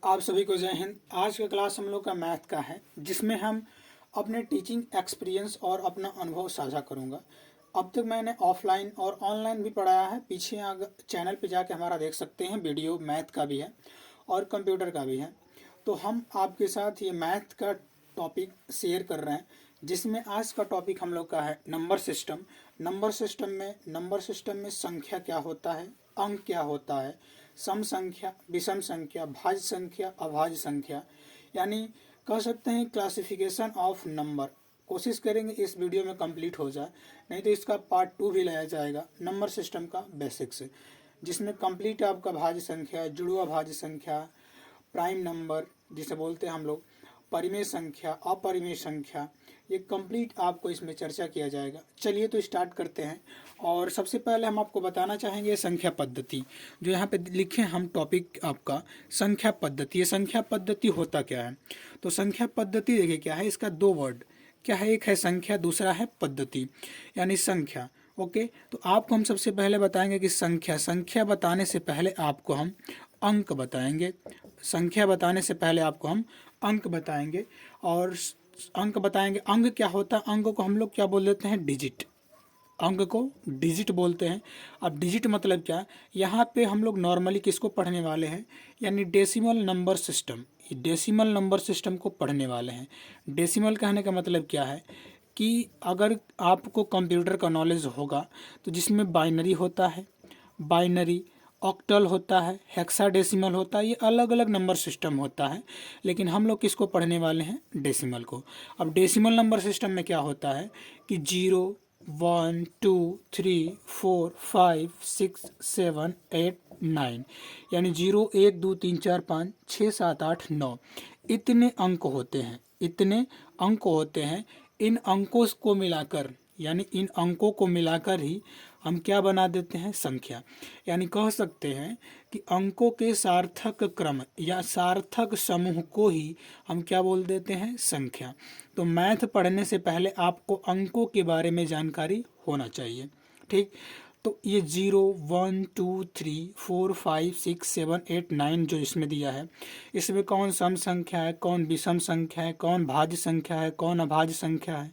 आप सभी को जय हिंद। आज का क्लास हम लोग का मैथ का है, जिसमें हम अपने टीचिंग एक्सपीरियंस और अपना अनुभव साझा करूंगा। अब तक मैंने ऑफलाइन और ऑनलाइन भी पढ़ाया है। पीछे चैनल पे जाके हमारा देख सकते हैं, वीडियो मैथ का भी है और कंप्यूटर का भी है। तो हम आपके साथ ये मैथ का टॉपिक शेयर कर रहे हैं, जिसमें आज का टॉपिक हम लोग का है नंबर सिस्टम। नंबर सिस्टम में संख्या क्या होता है, अंक क्या होता है, सम संख्या, विषम संख्या, भाज्य संख्या, अभाज्य संख्या, यानी कह सकते हैं क्लासिफिकेशन ऑफ नंबर। कोशिश करेंगे इस वीडियो में कंप्लीट हो जाए, नहीं तो इसका पार्ट 2 भी लाया जाएगा नंबर सिस्टम का बेसिक्स, जिसमें कंप्लीट आपका भाज्य संख्या, जुड़वा भाज्य संख्या, प्राइम नंबर जिसे बोलते हैं हम लोग, परिमेय संख्या, अपरिमेय संख्या, ये कंप्लीट आपको इसमें चर्चा किया जाएगा। चलिए तो स्टार्ट करते हैं। और सबसे पहले हम आपको बताना चाहेंगे संख्या पद्धति, जो यहाँ पे लिखे हम टॉपिक आपका संख्या पद्धति। ये संख्या पद्धति होता क्या है? तो संख्या पद्धति देखिए क्या है, इसका दो वर्ड क्या है, एक है संख्या, दूसरा है पद्धति यानी संख्या। ओके, तो आपको हम सबसे पहले बताएंगे कि संख्या बताने से पहले आपको हम अंक बताएंगे। संख्या बताने से पहले आपको हम अंक बताएंगे और अंक बताएंगे। अंक क्या होता है? अंक को हम लोग क्या बोल देते हैं? डिजिट। अंक को डिजिट बोलते हैं। अब डिजिट मतलब क्या? यहाँ पे हम लोग नॉर्मली किसको पढ़ने वाले हैं, यानी decimal number system. Decimal number system को पढ़ने वाले हैं। डेसिमल कहने का मतलब क्या है कि अगर आपको कंप्यूटर का नॉलेज होगा तो जिसमें बाइनरी होता है, बाइनरी ऑक्टल होता है, हेक्साडेसिमल होता है, ये अलग अलग नंबर सिस्टम होता है, लेकिन हम लोग किसको पढ़ने वाले हैं? डेसिमल को। अब डेसिमल नंबर सिस्टम में क्या होता है कि 0, 1, 2, 3, 4, 5, 6, 7, 8, 9, यानी 0, 1, 2, 3, 4, 5, 6, 7, 8, 9 इतने अंक होते हैं। इतने अंक होते हैं। इन अंकों को मिलाकर, यानी इन अंकों को मिलाकर ही हम क्या बना देते हैं? संख्या। यानी कह सकते हैं कि अंकों के सार्थक क्रम या सार्थक समूह को ही हम क्या बोल देते हैं? संख्या। तो मैथ पढ़ने से पहले आपको अंकों के बारे में जानकारी होना चाहिए। ठीक, तो ये 0, 1, 2, 3, 4, 5, 6, 7, 8, 9 जो इसमें दिया है, इसमें कौन सम संख्या है, कौन विषम संख्या है, कौन भाज्य संख्या है, कौन अभाज्य संख्या है,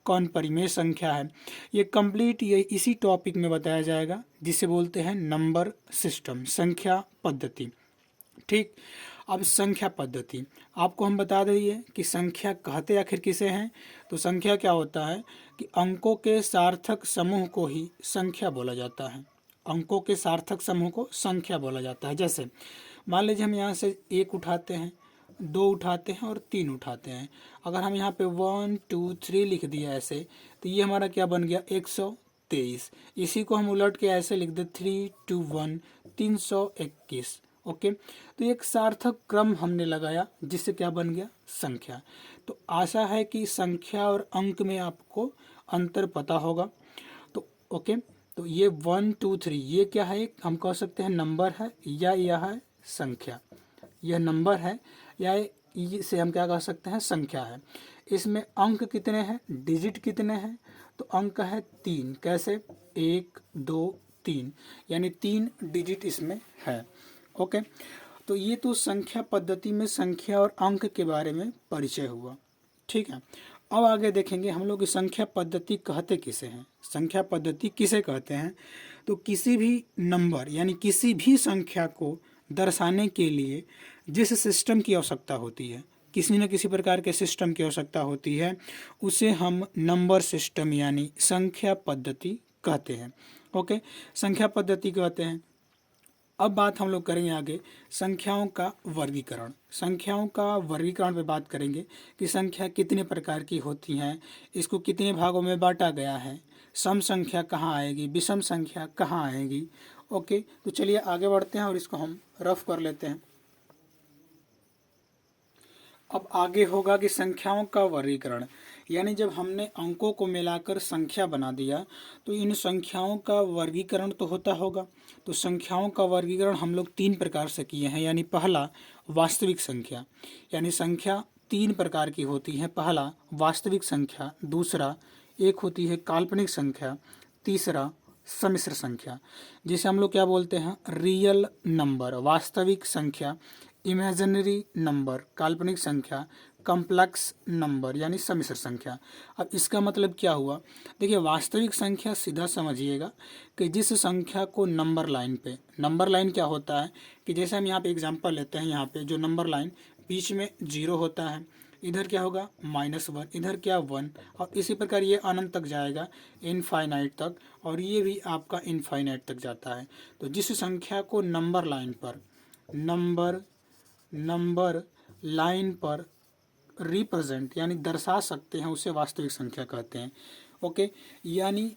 कौन परिमेय संख्या है, ये कंप्लीट ये इसी टॉपिक में बताया जाएगा, जिसे बोलते हैं नंबर सिस्टम, संख्या पद्धति। ठीक, अब संख्या पद्धति आपको हम बता देंगे कि संख्या कहते आखिर किसे हैं। तो संख्या क्या होता है कि अंकों के सार्थक समूह को ही संख्या बोला जाता है। अंकों के सार्थक समूह को संख्या बोला जाता है। जैसे मान लीजिए हम यहाँ से 1 उठाते हैं, 2 उठाते हैं और 3 उठाते हैं। अगर हम यहाँ पे 1, 2, 3 लिख दिया ऐसे, तो ये हमारा क्या बन गया? 123। इसी को हम उलट के ऐसे लिख दे 3, 2, 1, 321। ओके, तो एक सार्थक क्रम हमने लगाया, जिससे क्या बन गया? संख्या। तो आशा है कि संख्या और अंक में आपको अंतर पता होगा। तो ओके, तो ये 1, 2, 3 ये क्या है? हम कह सकते हैं नंबर है, या यह है संख्या। यह नंबर है या इसे हम क्या कह सकते हैं? संख्या है। इसमें अंक कितने हैं, डिजिट कितने हैं? तो अंक है 3। कैसे? 1, 2, 3, यानी 3 डिजिट इसमें है। ओके, तो ये तो संख्या पद्धति में संख्या और अंक के बारे में परिचय हुआ। ठीक है, अब आगे देखेंगे हम लोग संख्या पद्धति कहते किसे हैं। संख्या पद्धति किसे कहते हैं? तो किसी भी नंबर यानी किसी भी संख्या को दर्शाने के लिए जिस सिस्टम की आवश्यकता होती है, किसी न किसी प्रकार के सिस्टम की आवश्यकता होती है, उसे हम नंबर सिस्टम यानी संख्या पद्धति कहते हैं। ओके, संख्या पद्धति कहते हैं। अब बात हम लोग करेंगे आगे संख्याओं का वर्गीकरण। संख्याओं का वर्गीकरण पे बात करेंगे कि संख्या कितने प्रकार की होती हैं, इसको कितने भागों में बांटा गया है, सम संख्या कहाँ आएगी, विषम संख्या कहाँ आएगी। ओके, तो चलिए आगे बढ़ते हैं और इसको हम रफ कर लेते हैं। अब आगे होगा कि संख्याओं का वर्गीकरण, यानी जब हमने अंकों को मिलाकर संख्या बना दिया तो इन संख्याओं का वर्गीकरण तो होता होगा। तो संख्याओं का वर्गीकरण हम लोग 3 प्रकार से किए हैं। यानी पहला वास्तविक संख्या, यानी संख्या 3 प्रकार की होती है। पहला वास्तविक संख्या, दूसरा एक होती है काल्पनिक संख्या, तीसरा सम्मिश्र संख्या, जिसे हम लोग क्या बोलते हैं? Real number. वास्तविक संख्या इमेजिनरी नंबर काल्पनिक संख्या, कॉम्प्लेक्स नंबर यानी सम्मिश्र संख्या। अब इसका मतलब क्या हुआ, देखिए वास्तविक संख्या सीधा समझिएगा कि जिस संख्या को नंबर लाइन क्या होता है कि जैसे हम यहाँ पे एग्जांपल लेते हैं, यहाँ पे जो नंबर लाइन बीच में 0 होता है, इधर क्या होगा -1, इधर क्या 1, और इसी प्रकार ये अनंत तक जाएगा, इनफाइनाइट तक, और ये भी आपका इनफाइनाइट तक जाता है। तो जिस संख्या को नंबर लाइन पर रिप्रेजेंट यानी दर्शा सकते हैं उसे वास्तविक संख्या कहते हैं। ओके, यानी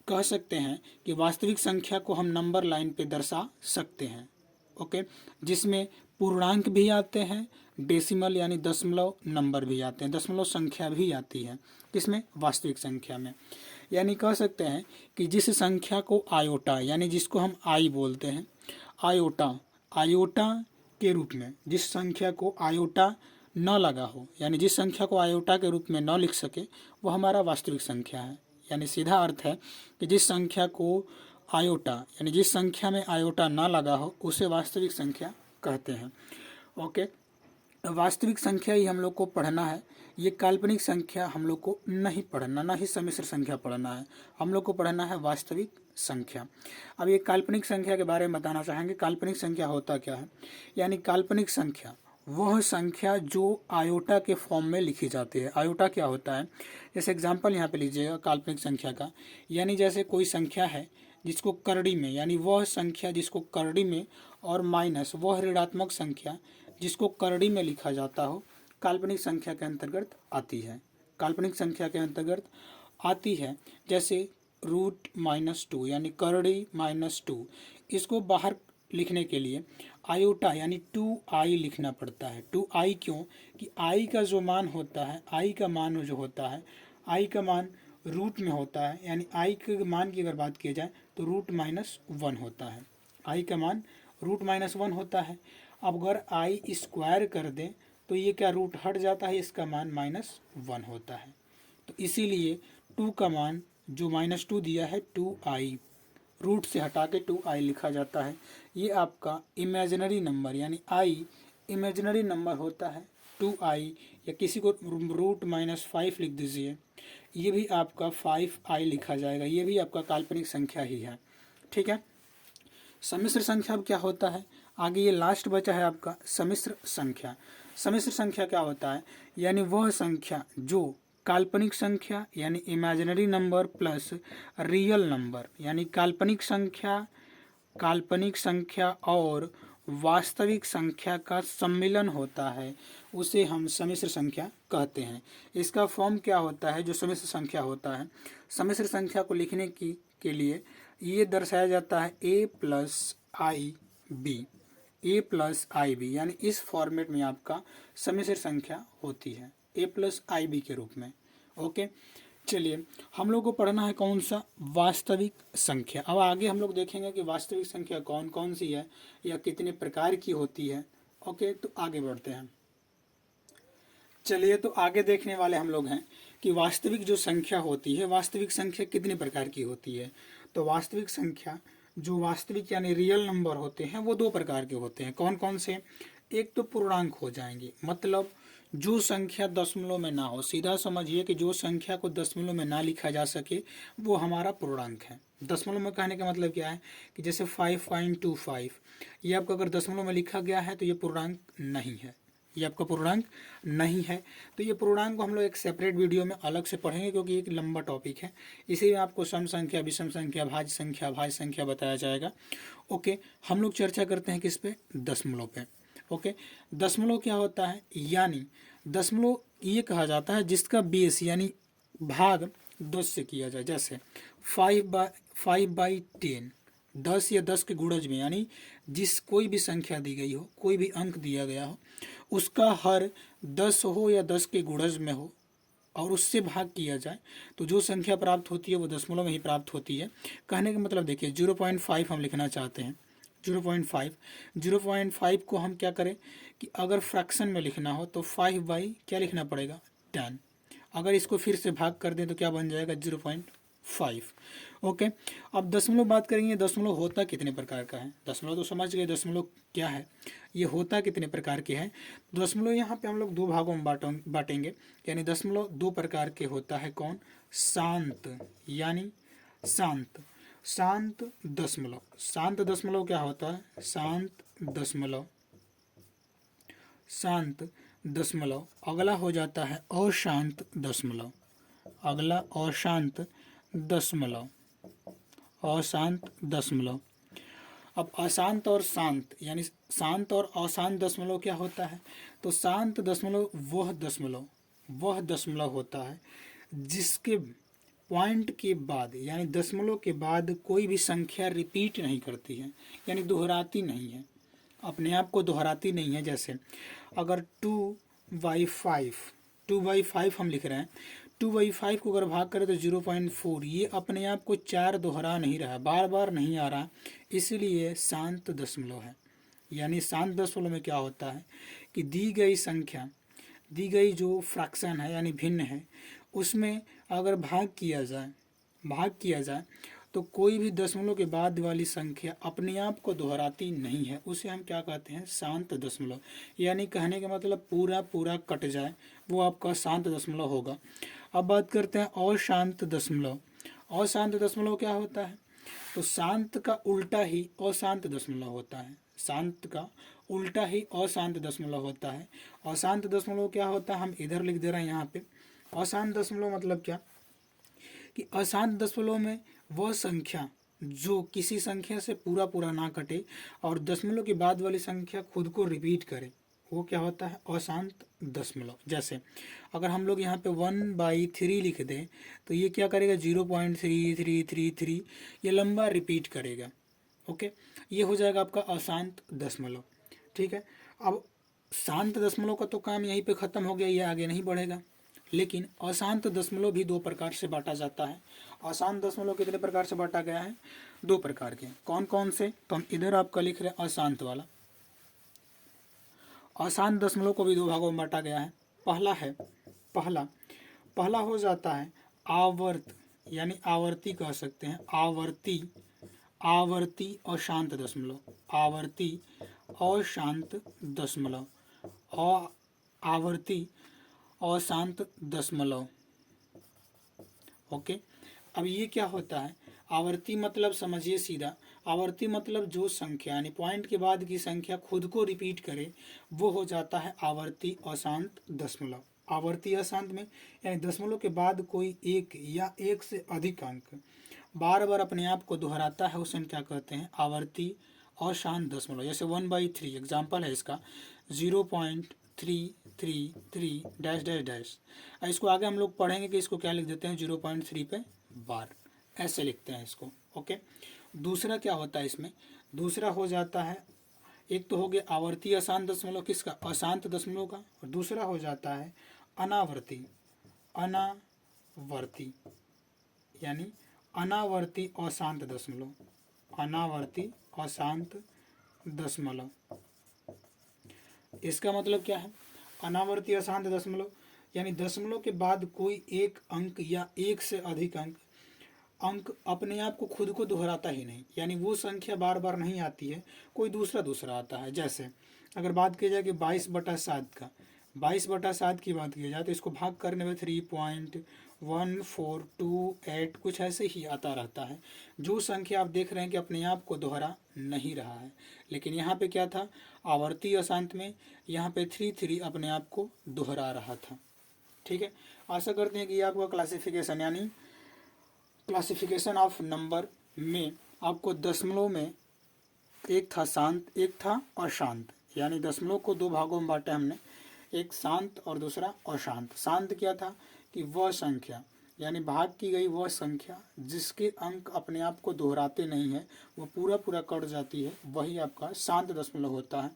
कह सकते हैं कि वास्तविक संख्या को हम नंबर लाइन पे दर्शा सकते हैं। ओके, जिसमें पूर्णांक भी आते हैं, डेसिमल यानी दशमलव नंबर भी आते हैं, दशमलव संख्या भी आती है किसमें, वास्तविक संख्या में। यानी कह सकते हैं कि जिस संख्या को आयोटा यानी जिसको हम आई बोलते हैं, आयोटा के रूप में, जिस संख्या को आयोटा न लगा हो यानी जिस संख्या को आयोटा के रूप में न लिख सके वो हमारा वास्तविक संख्या है। यानी सीधा अर्थ है कि जिस संख्या को आयोटा यानी जिस संख्या में आयोटा ना लगा हो उसे वास्तविक संख्या कहते हैं। ओके, वास्तविक संख्या ही हम लोग को पढ़ना है, ये काल्पनिक संख्या हम लोग को नहीं पढ़ना, ना ही सम्मिश्र संख्या पढ़ना है, हम लोग को पढ़ना है वास्तविक संख्या। अब ये काल्पनिक संख्या के बारे में बताना चाहेंगे। काल्पनिक संख्या होता क्या है, यानी काल्पनिक संख्या वह संख्या जो आयोटा के फॉर्म में लिखी जाती है। आयोटा क्या होता है, जैसे एग्जांपल यहाँ पे लीजिएगा काल्पनिक संख्या का, यानी जैसे कोई संख्या है जिसको करड़ी में, यानी वह संख्या जिसको करड़ी में, और माइनस वह ऋणात्मक संख्या जिसको करड़ी में लिखा जाता हो, काल्पनिक संख्या के अंतर्गत आती है। काल्पनिक संख्या के अंतर्गत आती है। जैसे √-2 यानी करड़ी -2, इसको बाहर लिखने के लिए आयोटा यानी 2i लिखना पड़ता है। 2i क्यों, कि i का जो मान होता है, i का मान जो होता है, i का मान रूट में होता है, यानी i के मान की अगर बात की जाए तो √-1 होता है। i का मान √-1 होता है। अब अगर i स्क्वायर कर दें तो ये क्या रूट हट जाता है, इसका मान -1 होता है। तो इसीलिए 2 का मान जो -2 दिया है 2i, रूट से हटा के 2i लिखा जाता है। ये आपका इमेजिनरी नंबर यानी i इमेजिनरी नंबर होता है 2i, या किसी को √-5 लिख दीजिए, ये भी आपका 5i लिखा जाएगा, ये भी आपका काल्पनिक संख्या ही है। ठीक है, सम्मिश्र संख्या अब क्या होता है, आगे ये लास्ट बचा है आपका सम्मिश्र संख्या। सम्मिश्र संख्या क्या होता है, यानी वह संख्या जो काल्पनिक संख्या यानी imaginary number plus real number यानी काल्पनिक संख्या और वास्तविक संख्या का सम्मिलन होता है, उसे हम सम्मिश्र संख्या कहते हैं। इसका फॉर्म क्या होता है, जो सम्मिश्र संख्या होता है, सम्मिश्र संख्या को लिखने के लिए ये दर्शाया जाता है a+ib, यानी इस फॉर्मेट में आपका सम्मिश्र संख्या होती है a+ib के रूप में। ओके, चलिए हम लोग को पढ़ना है कौन सा, वास्तविक संख्या। अब आगे हम लोग देखेंगे कि वास्तविक संख्या कौन कौन सी है या कितने प्रकार की होती है। ओके, तो आगे बढ़ते हैं। चलिए, तो आगे देखने वाले हम लोग हैं कि वास्तविक जो संख्या होती है, वास्तविक संख्या कितने प्रकार की होती है। तो वास्तविक संख्या जो वास्तविक यानी रियल नंबर होते हैं वो 2 प्रकार के होते हैं। कौन कौन से, एक तो पूर्णांक हो जाएंगे, मतलब जो संख्या दशमलव में ना हो, सीधा समझिए कि जो संख्या को दशमलव में ना लिखा जा सके वो हमारा पूर्णांक है। दशमलव में कहने का मतलब क्या है कि जैसे 5.25, ये आपका अगर दशमलव में लिखा गया है तो ये पूर्णांक नहीं है, ये आपका पूर्णांक नहीं है। तो ये पूर्णांक को हम लोग एक सेपरेट वीडियो में अलग से पढ़ेंगे क्योंकि एक लंबा टॉपिक है। इसी में आपको सम संख्या, विषम संख्या, भाज्य संख्या बताया जाएगा। ओके, हम लोग चर्चा करते हैं किस पे, दशमलव पे। ओके, दशमलव क्या होता है, यानी दशमलव ये कहा जाता है जिसका बेस यानी भाग 10 से किया जाए। जैसे 5/10, 10 या 10 के गुणज में, यानी जिस कोई भी संख्या दी गई हो, कोई भी अंक दिया गया हो, उसका हर 10 हो या 10 के गुणज में हो और उससे भाग किया जाए तो जो संख्या प्राप्त होती है वो दशमलव में ही प्राप्त होती है। कहने का मतलब देखिए 0.5 हम लिखना चाहते हैं, 0.5 को हम क्या करें कि अगर फ्रैक्शन में लिखना हो तो 5 क्या लिखना पड़ेगा, 10। अगर इसको फिर से भाग कर दें तो क्या बन जाएगा, 0.5। ओके, अब दशमलव बात करेंगे। दशमलव होता कितने प्रकार का है? दशमलव तो समझ गए दशमलव क्या है, ये होता कितने प्रकार के हैं। दशमलव यहाँ पे हम लोग दो भागों में बांटेंगे, यानी दशमलव दो प्रकार के होता है। कौन? शांत, यानी शांत, शांत दशमलव। शांत दशमलव क्या होता है? शांत दशमलव, शांत दशमलव। अगला हो जाता है अशांत दशमलव, अगला अशांत दशमलव, अशांत दशमलव। अब अशांत और शांत, यानी शांत और अशांत दशमलव क्या होता है? तो शांत दशमलव वह दशमलव होता है जिसके पॉइंट के बाद, यानी दशमलव के बाद कोई भी संख्या रिपीट नहीं करती है, यानी दोहराती नहीं है, अपने आप को दोहराती नहीं है। जैसे अगर 2/5 हम लिख रहे हैं, 2/5 को अगर भाग करें तो 0.4, ये अपने आप को 4 दोहरा नहीं रहा, बार बार नहीं आ रहा, इसलिए शांत दशमलव है। यानी शांत दशमलव में क्या होता है कि दी गई संख्या, दी गई जो फ्रैक्शन है यानी भिन्न है, उसमें अगर भाग किया जाए तो कोई भी दशमलव के बाद वाली संख्या अपने आप को दोहराती नहीं है, उसे हम क्या कहते हैं? शांत दशमलव। यानी कहने का मतलब पूरा कट जाए, वो आपका शांत दशमलव होगा। अब बात करते हैं अशांत दशमलव। अशांत दशमलव क्या होता है? तो शांत का उल्टा ही अशांत दशमलव होता है, शांत का उल्टा ही अशांत दशमलव होता है। अशांत दशमलव क्या होता है? हम इधर लिख दे रहे हैं यहाँ पे। अशांत दशमलव मतलब क्या कि अशांत दशमलव में वह संख्या जो किसी संख्या से पूरा ना कटे और दशमलव के बाद वाली संख्या खुद को रिपीट करे, वो क्या होता है? अशांत दशमलव। जैसे अगर हम लोग यहाँ पे 1/3 लिख दें तो ये क्या करेगा? 0.3333, ये लंबा रिपीट करेगा। ओके, ये हो जाएगा आपका अशांत दशमलव। ठीक है, अब शांत दशमलव का तो काम यहीं पे ख़त्म हो गया, ये आगे नहीं बढ़ेगा। लेकिन अशांत दशमलव भी दो प्रकार से बांटा जाता है। अशांत दशमलव कितने प्रकार से बांटा गया है? दो प्रकार के। कौन कौन से? तो हम इधर आपका लिख रहे हैं अशांत वाला। अशांत दशमलव को भी दो भागों में बांटा गया है। पहला हो जाता है आवर्त, यानी आवर्ती कह सकते हैं, आवर्ती अशांत दशमलव, आवर्ती अशांत दशमलव, आवर्ती अशांत दशमलव। ओके, अब ये क्या होता है? आवर्ती मतलब समझिए सीधा, आवर्ती मतलब जो संख्या यानी पॉइंट के बाद की संख्या खुद को रिपीट करे, वो हो जाता है आवर्ती अशांत दशमलव। आवर्ती अशांत में यानी दशमलव के बाद कोई एक या एक से अधिक अंक बार बार अपने आप को दोहराता है, उसे हम क्या कहते हैं? आवर्ती अशांत दशमलव। जैसे 1/3 एग्जाम्पल है इसका, 0.333 डैश डैश डैश। इसको आगे हम लोग पढ़ेंगे कि इसको क्या लिख देते हैं? 0.3 पे बार, ऐसे लिखते हैं इसको। ओके, दूसरा क्या होता है इसमें? दूसरा हो जाता है, एक तो हो गया आवर्ती अशांत दशमलव किसका? अशांत दशमलव का, और दूसरा हो जाता है अनावर्ती, अनावर्ती यानी अनावर्ती अशांत दशमलव, अनावर्ती अशांत दशमलव। इसका मतलब क्या है? अनावर्ती अशांत दशमलव यानी दशमलव के बाद कोई एक अंक या एक से अधिक अंक अपने आप को खुद को दोहराता ही नहीं, यानी वो संख्या बार बार नहीं आती है, कोई दूसरा आता है। जैसे अगर बात की जाए कि 22/7 का, 22/7 की बात की जाए तो इसको भाग करने में 3.1428 कुछ ऐसे ही आता रहता है, जो संख्या आप देख रहे हैं कि अपने आप को दोहरा नहीं रहा है। लेकिन यहाँ पे क्या था? आवर्ती अशांत में यहाँ पे 3 अपने आप को दोहरा रहा था। ठीक है, आशा करते हैं कि आपका क्लासिफिकेशन यानी क्लासिफिकेशन ऑफ नंबर में आपको दशमलव में एक था शांत, एक था अशांत, यानी दशमलव को दो भागों में बांटा हमने, एक शांत और दूसरा अशांत। शांत क्या था कि वह संख्या यानी भाग की गई वह संख्या जिसके अंक अपने आप को दोहराते नहीं है, वह पूरा कट जाती है, वही आपका शांत दशमलव होता है।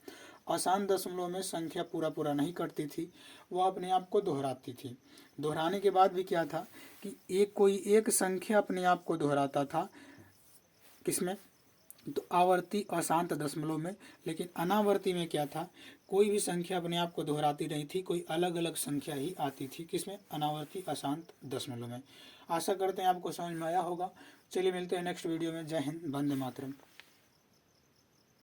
अशांत दशमलव में संख्या पूरा नहीं कटती थी, वह अपने आप को दोहराती थी। दोहराने के बाद भी क्या था कि कोई एक संख्या अपने आप को दोहराता था, किसमें? तो आवर्ती अशांत दशमलव में। लेकिन अनावर्ती में क्या था, कोई भी संख्या अपने आप को दोहराती नहीं थी, कोई अलग अलग संख्या ही आती थी। किसमें? अनावर्ती अशांत दशमलव में। आशा करते हैं आपको समझ में आया होगा। चलिए मिलते हैं नेक्स्ट वीडियो में। जय हिंद, वंदे मातरम।